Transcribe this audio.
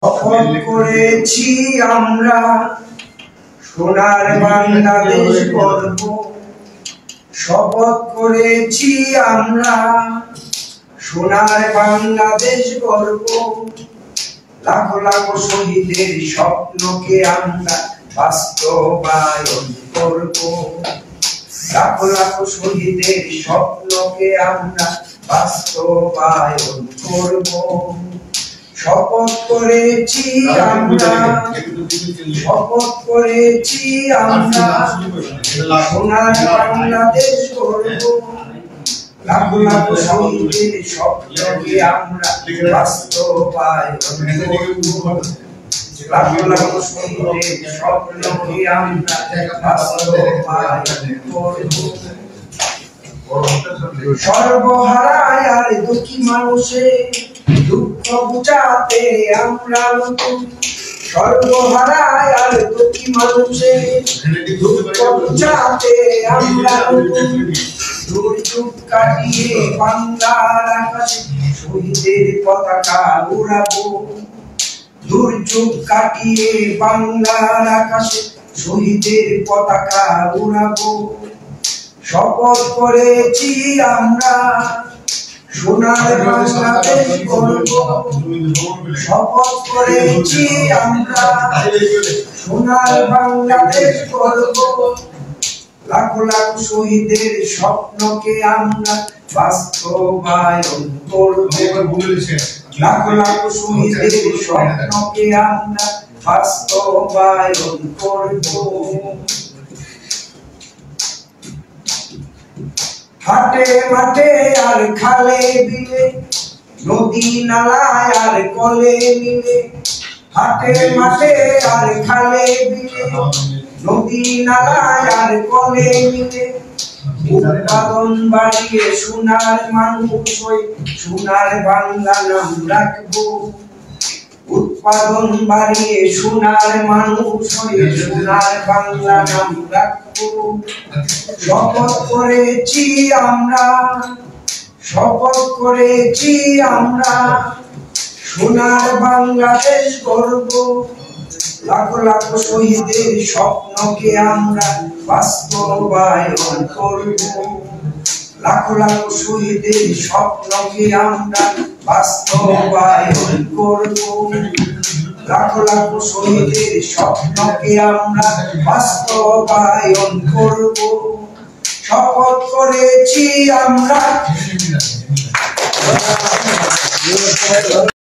শপথ করেছি আমরা সোনার বাংলাদেশ গড়ব। শপথ করেছি আমরা সোনার বাংলাদেশ গড়ব। লাখো লাখো শহীদের স্বপ্নকে আমরা বাস্তবায়ন করব। লাখো লাখো শহীদের স্বপ্নকে আমরা বাস্তবায়ন করব। শপথ করেছি আমরা, শপথ করেছি আমরা সোনার বাংলাদেশ গড়ব। লাখো লাখো শহীদের স্বপ্নকে আমরা বাস্তবায়ন করব। লাখো লাখো শহীদের স্বপ্নকে আমরা বাস্তবায়ন করব। সর্বহারায় আর দুঃখী মানুষের দুঃখ বুঝাতে আমরা নতুন। সর্বহারায় আর দুঃখী মানুষের দুঃখ বুঝাতে আমরা নতুন। দুর্যোগ কাটিয়ে বাংলার আকাশে শহীদের পতাকা উড়াবো। দুর্যোগ কাটিয়ে বাংলার আকাশে শহীদের পতাকা উড়াবো। শপথ করেছি আমরা সোনার বাংলাদেশ গড়ব। শপথ করেছি আমরা সোনার বাংলাদেশ গড়ব। লাখো লাখো শহীদের স্বপ্নকে আমরা বাস্তবায়ন করব। লাখো লাখো শহীদের স্বপ্নকে আমরা বাস্তবায়ন করব। হাটে মাঠে আর খালে বিলে, নদী নালায় আর কলে মিলে। হাটে মাঠে আর খালে বিলে, নদী নালায় আর কলে মিলে। উৎপাদন বাড়িয়ে সোনার মানুষ হয়ে সোনার বাংলা নাম রাখবো। উৎপাদন বাড়িয়ে সোনার মানুষ হয়ে সোনার বাংলা নাম রাখবো। শপথ করেছি আমরা, শপথ করেছি আমরা সোনার বাংলাদেশ গড়ব। লাখো লাখো শহীদের স্বপ্নকে আমরা বাস্তবায়ন করব। লাখো লাখো শহীদের স্বপ্নকে আমরা বাস্তবায়ন করব। লাখো লাখো শহীদের স্বপ্নকে আমরা বাস্তবায়ন করব। শপথ করেছি আমরা।